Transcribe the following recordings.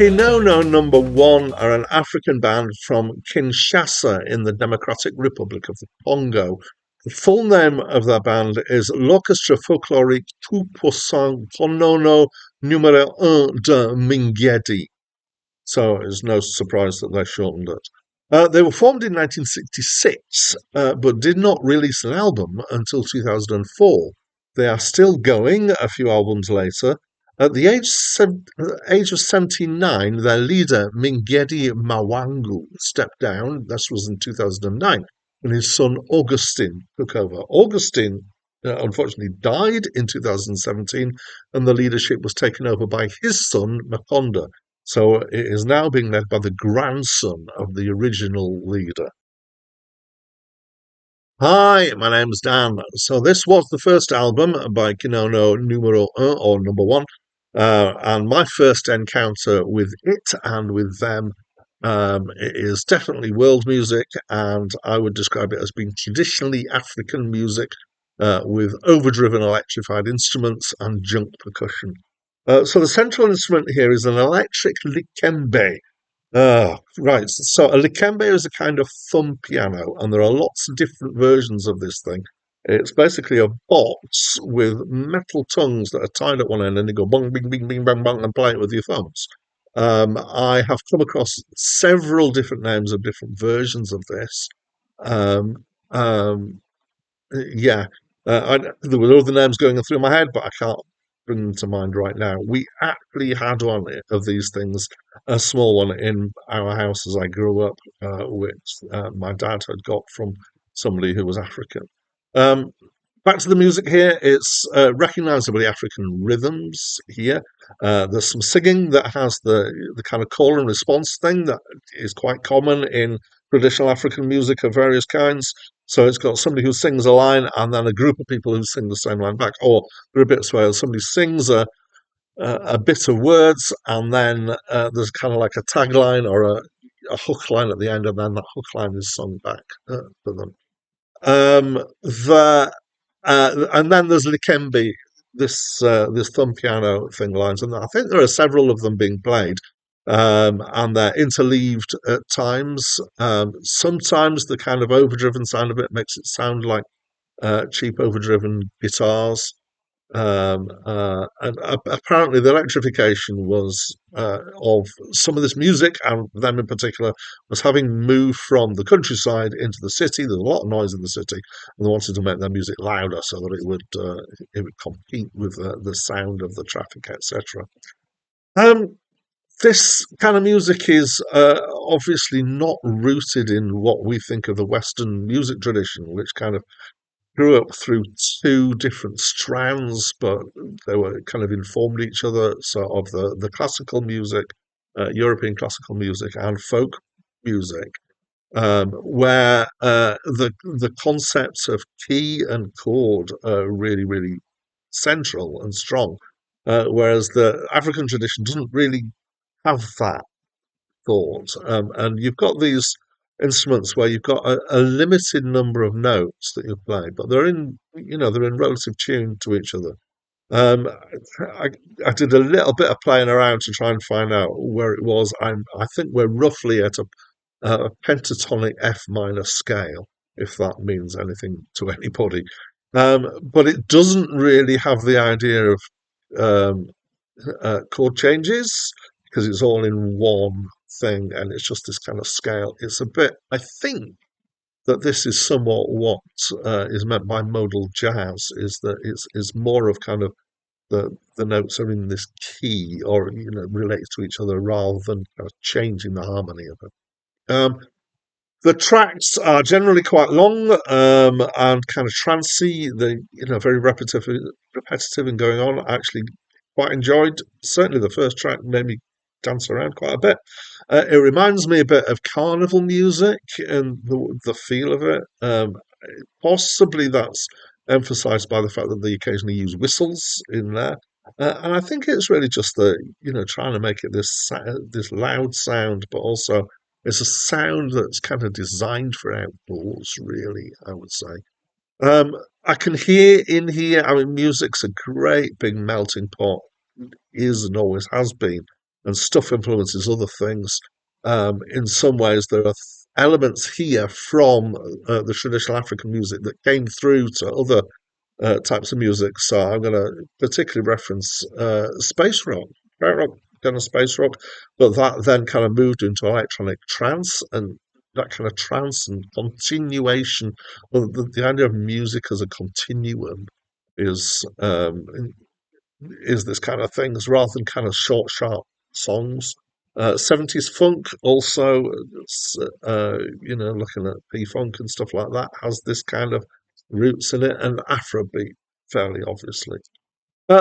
Konono #1 are an African band from Kinshasa in the Democratic Republic of the Congo. The full name of their band is L'Orchestre Folklorique Tout-Puissant Konono numéro 1 de Mingedi. So it's no surprise that they shortened it. They were formed in 1966, but did not release an album until 2004. They are still going a few albums later. At the age of 79, their leader, Mingedi Mawangu, stepped down. This was in 2009, and his son, Augustin, took over. Augustin, unfortunately, died in 2017, and the leadership was taken over by his son, Makonda. So it is now being led by the grandson of the original leader. Hi, my name's Dan. So this was the first album by Konono numéro 1 or number 1, and my first encounter with it and with them. It is definitely world music, and I would describe it as being traditionally African music with overdriven electrified instruments and junk percussion. So the central instrument here is an electric likembe. Right. So a likembe is a kind of thumb piano, and there are lots of different versions of this thing. It's basically a box with metal tongues that are tied at one end, and you go bong, bing, bing, bing, bang, bang, and play it with your thumbs. I have come across several different names of different versions of this. Um, um, yeah, there were other names going through my head, but I can't bring them to mind right now. We actually had one of these things, a small one, in our house as I grew up, which my dad had got from somebody who was African. Um, Back to the music here. It's recognisably African rhythms here. There's some singing that has the kind of call and response thing that is quite common in traditional African music of various kinds. So it's got somebody who sings a line and then a group of people who sing the same line back. Or there are bits where somebody sings a bit of words and then there's kind of like a tagline or a hook line at the end, and then that hook line is sung back for them. The And then there's Likembe, this thumb piano thing lines, and I think there are several of them being played, and they're interleaved at times. Sometimes the kind of overdriven sound of it makes it sound like cheap overdriven guitars. And apparently, the electrification was of some of this music, and them in particular, was having moved from the countryside into the city. There's a lot of noise in the city, and they wanted to make their music louder so that it would compete with the sound of the traffic, etc. Um, this kind of music is obviously not rooted in what we think of the Western music tradition, which kind of grew up through two different strands, but they were kind of informed each other. So of the classical music, European classical music, and folk music, where the concepts of key and chord are really, really central and strong, whereas the African tradition doesn't really have that thought. And you've got these instruments where you've got a limited number of notes that you play, but they're in relative tune to each other. Um, I, I did a little bit of playing around to try and find out where it was. I think we're roughly at a pentatonic F minor scale, if that means anything to anybody. But it doesn't really have the idea of um, chord changes because it's all in one thing and it's just this kind of scale. It's a bit, I think that this is somewhat what is meant by modal jazz, is that it's more of kind of the notes are in this key or related to each other rather than kind of changing the harmony of it. The tracks are generally quite long and kind of trancy. They very repetitive and going on. I actually quite enjoyed. Certainly, the first track made me dance around quite a bit. It reminds me a bit of carnival music and the feel of it. Possibly that's emphasised by the fact that they occasionally use whistles in there. And I think it's really just trying to make it this loud sound, but also it's a sound that's kind of designed for outdoors, really, I would say. I can hear in here, I mean, music's a great big melting pot, is and always has been. and stuff influences other things. In some ways, there are elements here from the traditional African music that came through to other types of music. So I'm going to particularly reference space rock, rock, kind of space rock, but that then kind of moved into electronic trance, and that kind of trance and continuation. Well, the idea of music as a continuum is is this kind of things rather than kind of short, sharp songs. 70s funk also, looking at P-funk and stuff like that, has this kind of roots in it, and Afrobeat, fairly obviously.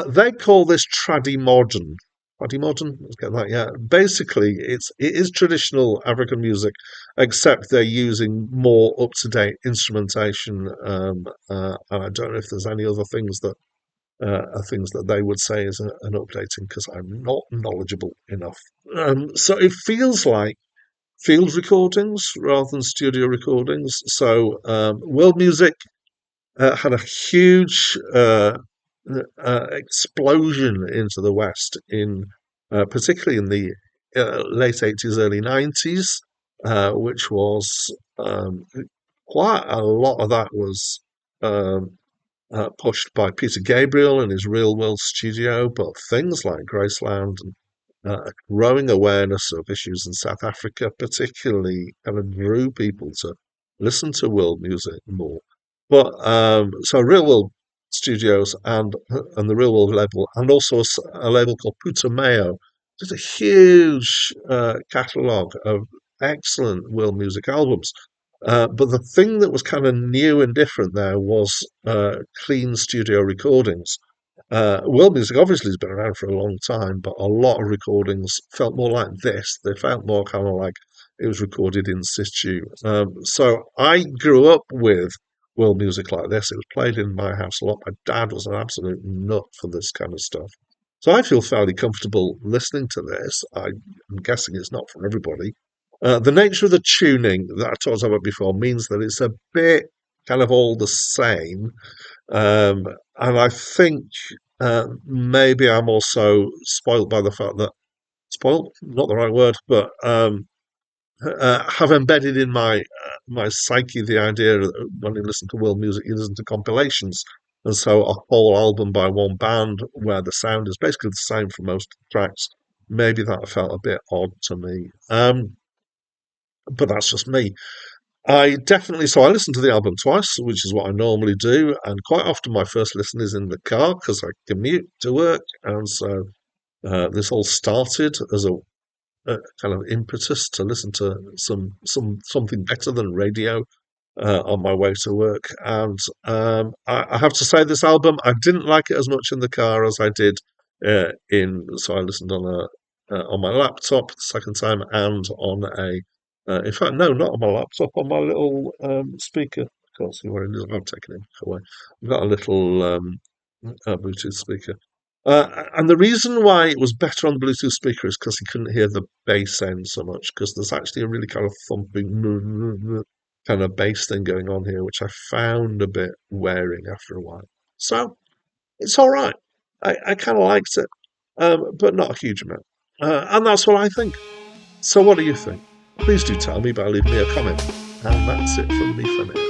They call this traddy modern. Traddy modern, let's get that. Yeah, basically, it is traditional African music, except they're using more up to date instrumentation. And I don't know if there's any other things that are things that they would say is an updating because I'm not knowledgeable enough. So it feels like field recordings rather than studio recordings. So world music had a huge explosion into the West particularly in the late 80s, early 90s, which was quite a lot of that was um, pushed by Peter Gabriel in his Real World Studio, but things like Graceland and a growing awareness of issues in South Africa, particularly, kind of drew people to listen to world music more. But so Real World Studios and the Real World label, and also a label called Putumayo, just a huge catalogue of excellent world music albums. But the thing that was kind of new and different there was clean studio recordings. World music obviously has been around for a long time, but a lot of recordings felt more like this. They felt more kind of like it was recorded in situ. So I grew up with world music like this. It was played in my house a lot. My dad was an absolute nut for this kind of stuff. So I feel fairly comfortable listening to this. I'm guessing it's not for everybody. The nature of the tuning that I talked about before means that it's a bit kind of all the same. Um, and I think maybe I'm also spoilt by the fact that spoilt, not the right word, but have embedded in my psyche the idea that when you listen to world music, you listen to compilations, and so a whole album by one band where the sound is basically the same for most tracks. Maybe that felt a bit odd to me, but that's just me. So I listen to the album twice, which is what I normally do, and quite often my first listen is in the car because I commute to work, and so this all started as a kind of impetus to listen to something better than radio on my way to work. And I have to say, this album I didn't like it as much in the car as I did So I listened on my laptop the second time and on a. In fact, no, not on my laptop, on my little speaker. I can't see where it is. I've taken it away. I've got a little Bluetooth speaker. And the reason why it was better on the Bluetooth speaker is because you couldn't hear the bass end so much, because there's actually a really kind of thumping kind of bass thing going on here, which I found a bit wearing after a while. So it's all right. I kind of liked it, but not a huge amount. And that's what I think. So what do you think? Please do tell me by leaving me a comment. And that's it from me for now.